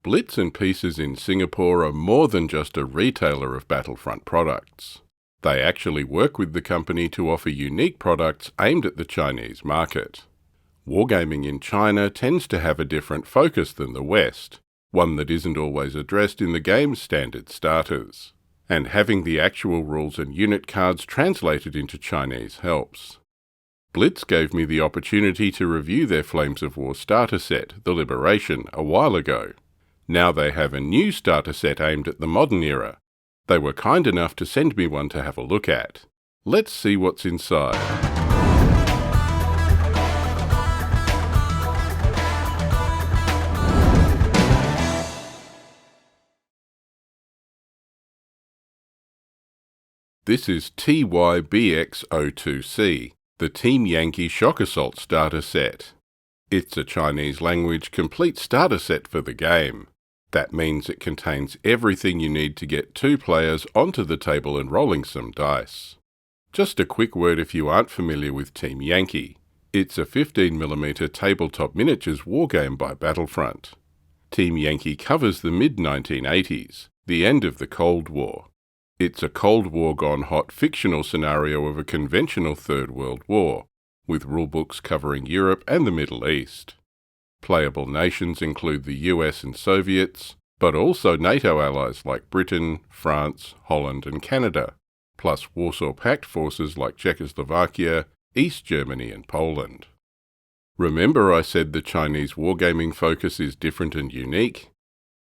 Blitz and Pieces in Singapore are more than just a retailer of Battlefront products. They actually work with the company to offer unique products aimed at the Chinese market. Wargaming in China tends to have a different focus than the West, one that isn't always addressed in the game's standard starters. And having the actual rules and unit cards translated into Chinese helps. Blitz gave me the opportunity to review their Flames of War starter set, the Liberation, a while ago. Now they have a new starter set aimed at the modern era. They were kind enough to send me one to have a look at. Let's see what's inside. This is TYBX02C, the Team Yankee Shock Assault starter set. It's a Chinese language complete starter set for the game. That means it contains everything you need to get two players onto the table and rolling some dice. Just a quick word if you aren't familiar with Team Yankee. It's a 15mm tabletop miniatures wargame by Battlefront. Team Yankee covers the mid-1980s, the end of the Cold War. It's a Cold War gone hot fictional scenario of a conventional Third World War, with rulebooks covering Europe and the Middle East. Playable nations include the US and Soviets, but also NATO allies like Britain, France, Holland and Canada, plus Warsaw Pact forces like Czechoslovakia, East Germany and Poland. Remember I said the Chinese wargaming focus is different and unique?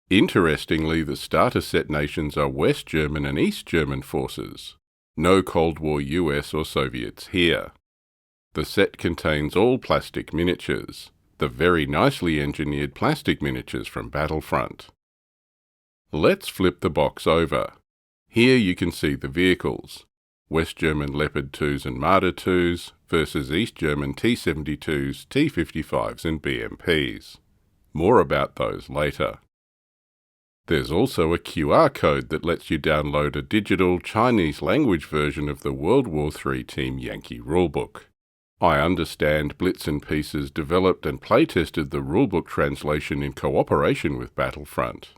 Interestingly, the starter set nations are West German and East German forces. No Cold War US or Soviets here. The set contains all plastic miniatures, the very nicely engineered plastic miniatures from Battlefront. Let's flip the box over. Here you can see the vehicles. West German Leopard 2s and Marder 2s versus East German T-72s, T-55s and BMPs. More about those later. There's also a QR code that lets you download a digital Chinese language version of the World War III Team Yankee rulebook. I understand Blitz and Pieces developed and playtested the rulebook translation in cooperation with Battlefront.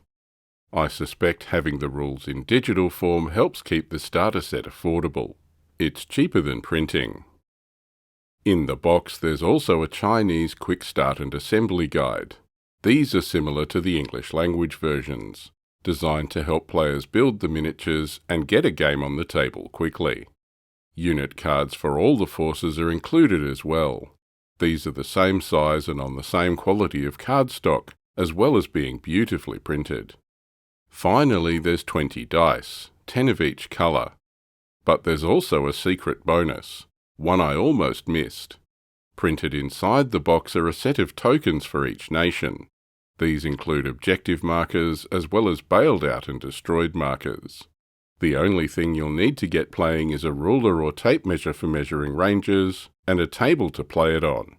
I suspect having the rules in digital form helps keep the starter set affordable. It's cheaper than printing. In the box there's also a Chinese Quickstart and assembly guide. These are similar to the English language versions, designed to help players build the miniatures and get a game on the table quickly. Unit cards for all the forces are included as well. These are the same size and on the same quality of cardstock, as well as being beautifully printed. Finally, there's 20 dice, 10 of each colour. But there's also a secret bonus, one I almost missed. Printed inside the box are a set of tokens for each nation. These include objective markers as well as bailed out and destroyed markers. The only thing you'll need to get playing is a ruler or tape measure for measuring ranges, and a table to play it on.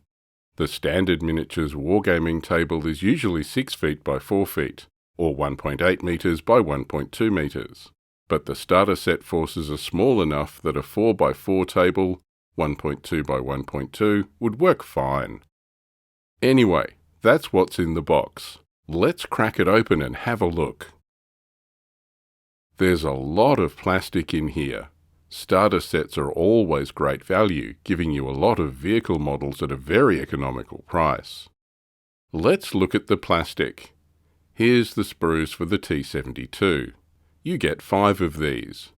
The standard miniatures wargaming table is usually 6 feet by 4 feet, or 1.8 metres by 1.2 metres. But the starter set forces are small enough that a 4 by 4 table, 1.2 by 1.2, would work fine. Anyway, that's what's in the box. Let's crack it open and have a look. There's a lot of plastic in here. Starter sets are always great value, giving you a lot of vehicle models at a very economical price. Let's look at the plastic. Here's the sprues for the T-72. You get 5 of these.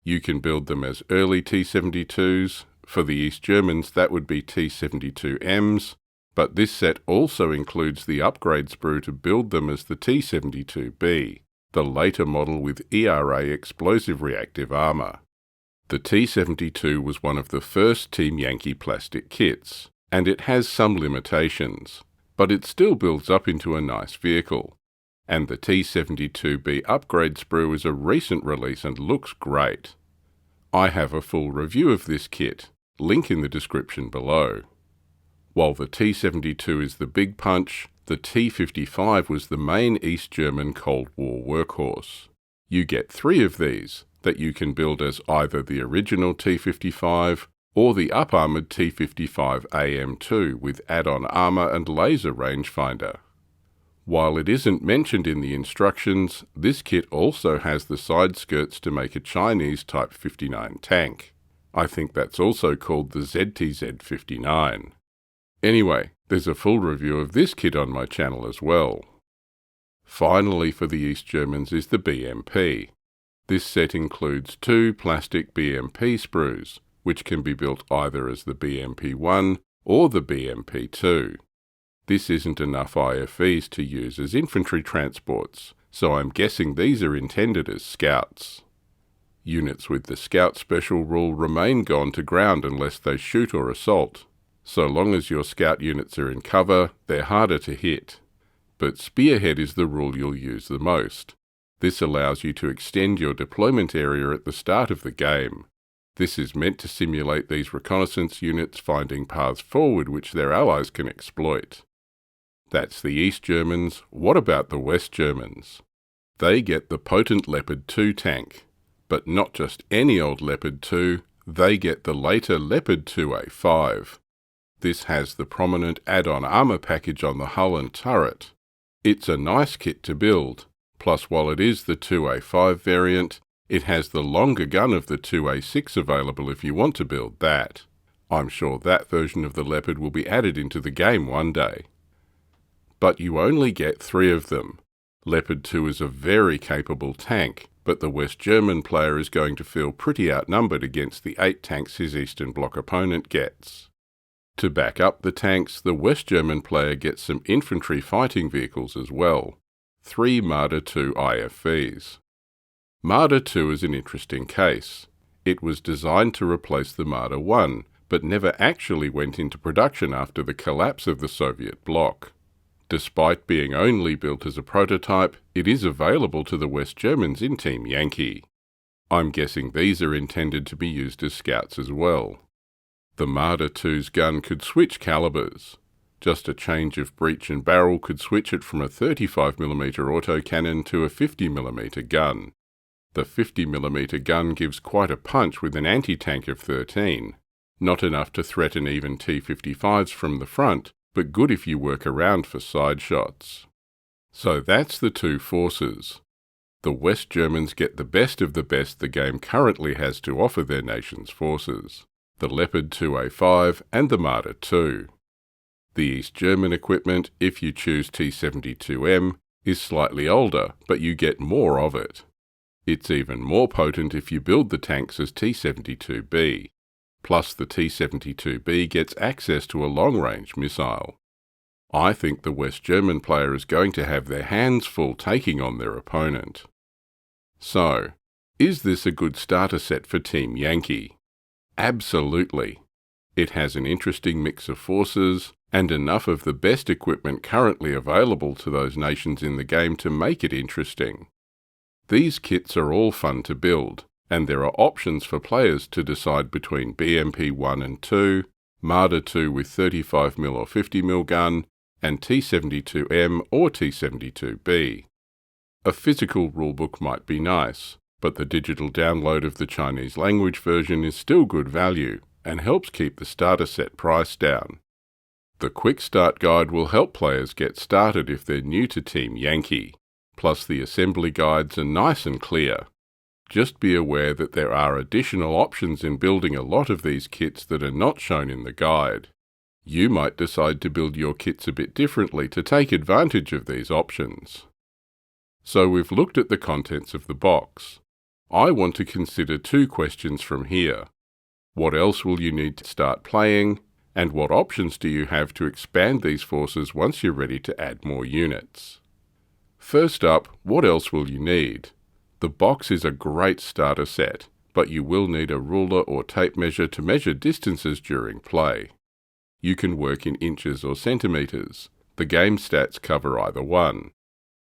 You can build them as early T-72s. For the East Germans that would be T-72Ms, but this set also includes the upgrade sprue to build them as the T-72B. The later model with ERA explosive reactive armour. The T-72 was one of the first Team Yankee plastic kits, and it has some limitations, but it still builds up into a nice vehicle. And the T-72B upgrade sprue is a recent release and looks great. I have a full review of this kit, link in the description below. While the T-72 is the big punch, the T-55 was the main East German Cold War workhorse. You get 3 of these that you can build as either the original T-55 or the up-armoured T-55AM2 with add-on armour and laser rangefinder. While it isn't mentioned in the instructions, this kit also has the side skirts to make a Chinese Type 59 tank. I think that's also called the ZTZ-59. Anyway, there's a full review of this kit on my channel as well. Finally for the East Germans is the BMP. This set includes 2 plastic BMP sprues, which can be built either as the BMP-1 or the BMP-2. This isn't enough IFVs to use as infantry transports, so I'm guessing these are intended as scouts. Units with the Scout Special rule remain gone to ground unless they shoot or assault. So long as your scout units are in cover, they're harder to hit. But Spearhead is the rule you'll use the most. This allows you to extend your deployment area at the start of the game. This is meant to simulate these reconnaissance units finding paths forward which their allies can exploit. That's the East Germans. What about the West Germans? They get the potent Leopard 2 tank. But not just any old Leopard 2, they get the later Leopard 2A5. This has the prominent add-on armour package on the hull and turret. It's a nice kit to build, plus while it is the 2A5 variant, it has the longer gun of the 2A6 available if you want to build that. I'm sure that version of the Leopard will be added into the game one day. But you only get 3 of them. Leopard 2 is a very capable tank, but the West German player is going to feel pretty outnumbered against the 8 tanks his Eastern Bloc opponent gets. To back up the tanks, the West German player gets some infantry fighting vehicles as well. 3 Marder 2 IFVs. Marder 2 is an interesting case. It was designed to replace the Marder 1, but never actually went into production after the collapse of the Soviet bloc. Despite being only built as a prototype, it is available to the West Germans in Team Yankee. I'm guessing these are intended to be used as scouts as well. The Marder 2's gun could switch calibers. Just a change of breech and barrel could switch it from a 35mm autocannon to a 50mm gun. The 50mm gun gives quite a punch with an anti-tank of 13. Not enough to threaten even T-55s from the front, but good if you work around for side shots. So that's the 2 forces. The West Germans get the best of the best the game currently has to offer their nation's forces. The Leopard 2A5 and the Marder 2. The East German equipment, if you choose T-72M, is slightly older, but you get more of it. It's even more potent if you build the tanks as T-72B. Plus the T-72B gets access to a long-range missile. I think the West German player is going to have their hands full taking on their opponent. So, is this a good starter set for Team Yankee? Absolutely. It has an interesting mix of forces, and enough of the best equipment currently available to those nations in the game to make it interesting. These kits are all fun to build, and there are options for players to decide between BMP-1 and 2, Marder 2 with 35mm or 50mm gun, and T-72M or T-72B. A physical rulebook might be nice, but the digital download of the Chinese language version is still good value and helps keep the starter set price down. The Quickstart guide will help players get started if they're new to Team Yankee, plus the assembly guides are nice and clear. Just be aware that there are additional options in building a lot of these kits that are not shown in the guide. You might decide to build your kits a bit differently to take advantage of these options. So we've looked at the contents of the box. I want to consider 2 questions from here. What else will you need to start playing? And what options do you have to expand these forces once you're ready to add more units? First up, what else will you need? The box is a great starter set, but you will need a ruler or tape measure to measure distances during play. You can work in inches or centimetres. The game stats cover either one.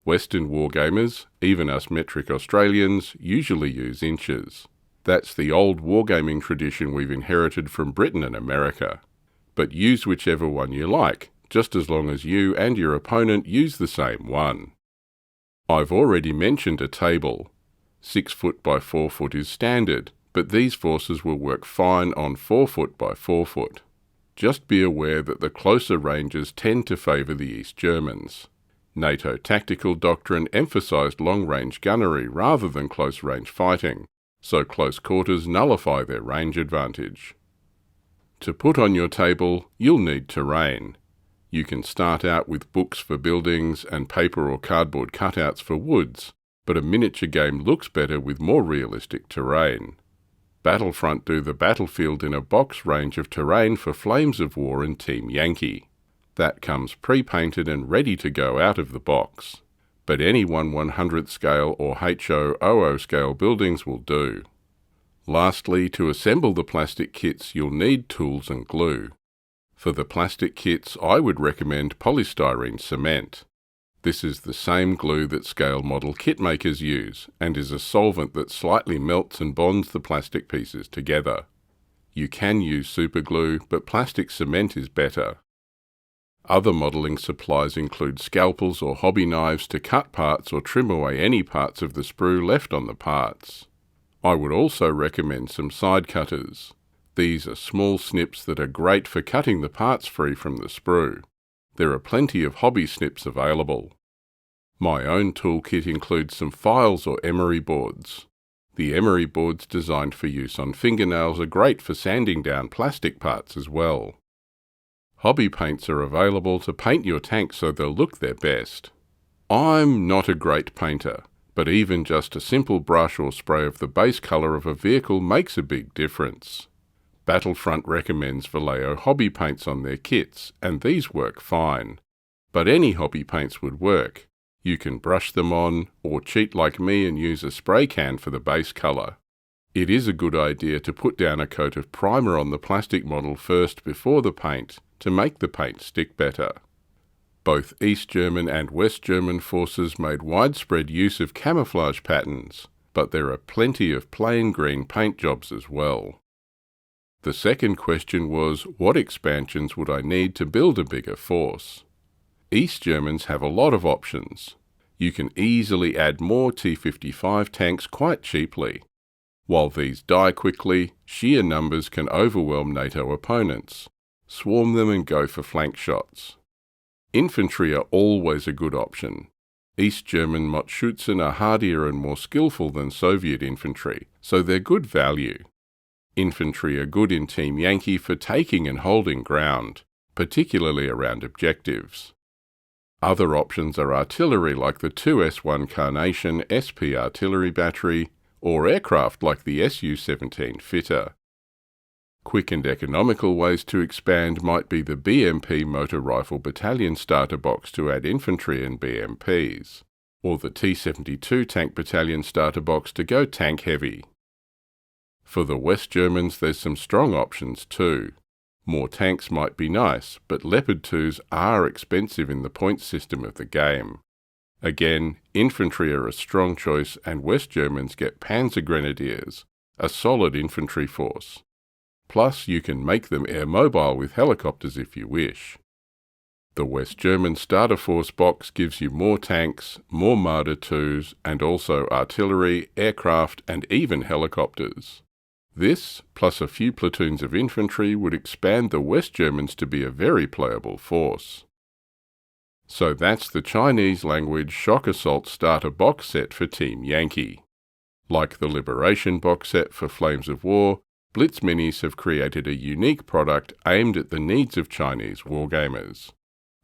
Western wargamers, even us metric Australians, usually use inches. That's the old wargaming tradition we've inherited from Britain and America. But use whichever one you like, just as long as you and your opponent use the same one. I've already mentioned a table. 6 foot by 4 foot is standard, but these forces will work fine on 4 foot by 4 foot. Just be aware that the closer ranges tend to favour the East Germans. NATO tactical doctrine emphasised long-range gunnery rather than close-range fighting, so close quarters nullify their range advantage. To put on your table, you'll need terrain. You can start out with books for buildings and paper or cardboard cutouts for woods, but a miniature game looks better with more realistic terrain. Battlefront do the battlefield in a box range of terrain for Flames of War and Team Yankee. That comes pre-painted and ready to go out of the box. But any 1/100th scale or HO/00 scale buildings will do. Lastly, to assemble the plastic kits, you'll need tools and glue. For the plastic kits, I would recommend polystyrene cement. This is the same glue that scale model kit makers use, and is a solvent that slightly melts and bonds the plastic pieces together. You can use superglue, but plastic cement is better. Other modelling supplies include scalpels or hobby knives to cut parts or trim away any parts of the sprue left on the parts. I would also recommend some side cutters. These are small snips that are great for cutting the parts free from the sprue. There are plenty of hobby snips available. My own toolkit includes some files or emery boards. The emery boards designed for use on fingernails are great for sanding down plastic parts as well. Hobby paints are available to paint your tank so they'll look their best. I'm not a great painter, but even just a simple brush or spray of the base colour of a vehicle makes a big difference. Battlefront recommends Vallejo hobby paints on their kits, and these work fine. But any hobby paints would work. You can brush them on, or cheat like me and use a spray can for the base colour. It is a good idea to put down a coat of primer on the plastic model first before the paint, to make the paint stick better. Both East German and West German forces made widespread use of camouflage patterns, but there are plenty of plain green paint jobs as well. The second question was, what expansions would I need to build a bigger force? East Germans have a lot of options. You can easily add more T-55 tanks quite cheaply. While these die quickly, sheer numbers can overwhelm NATO opponents. Swarm them and go for flank shots. Infantry are always a good option. East German Motschützen are hardier and more skillful than Soviet infantry, so they're good value. Infantry are good in Team Yankee for taking and holding ground, particularly around objectives. Other options are artillery like the 2S1 Carnation SP artillery battery, or aircraft like the Su-17 fitter. Quick and economical ways to expand might be the BMP Motor Rifle Battalion starter box to add infantry and BMPs, or the T-72 Tank Battalion starter box to go tank heavy. For the West Germans there's some strong options too. More tanks might be nice, but Leopard 2s are expensive in the points system of the game. Again, infantry are a strong choice, and West Germans get Panzer Grenadiers, a solid infantry force. Plus, you can make them air mobile with helicopters if you wish. The West German starter force box gives you more tanks, more Marder 2s, and also artillery, aircraft, and even helicopters. This, plus a few platoons of infantry, would expand the West Germans to be a very playable force. So that's the Chinese language Shock Assault starter box set for Team Yankee. Like the Liberation box set for Flames of War, BlitzMinis have created a unique product aimed at the needs of Chinese wargamers.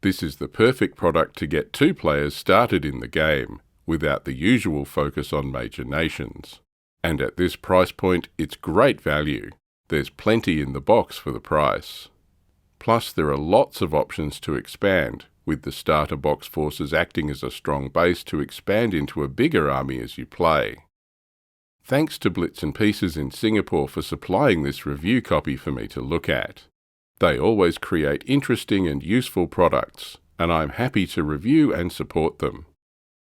This is the perfect product to get two players started in the game, without the usual focus on major nations. And at this price point, it's great value. There's plenty in the box for the price. Plus, there are lots of options to expand, with the starter box forces acting as a strong base to expand into a bigger army as you play. Thanks to Blitz and Pieces in Singapore for supplying this review copy for me to look at. They always create interesting and useful products, and I'm happy to review and support them.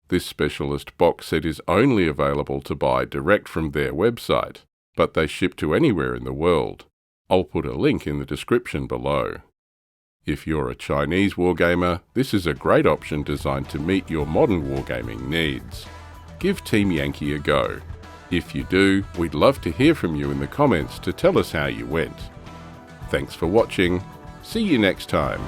This specialist box set is only available to buy direct from their website, but they ship to anywhere in the world. I'll put a link in the description below. If you're a Chinese wargamer, this is a great option designed to meet your modern wargaming needs. Give Team Yankee a go. If you do, we'd love to hear from you in the comments to tell us how you went. Thanks for watching. See you next time.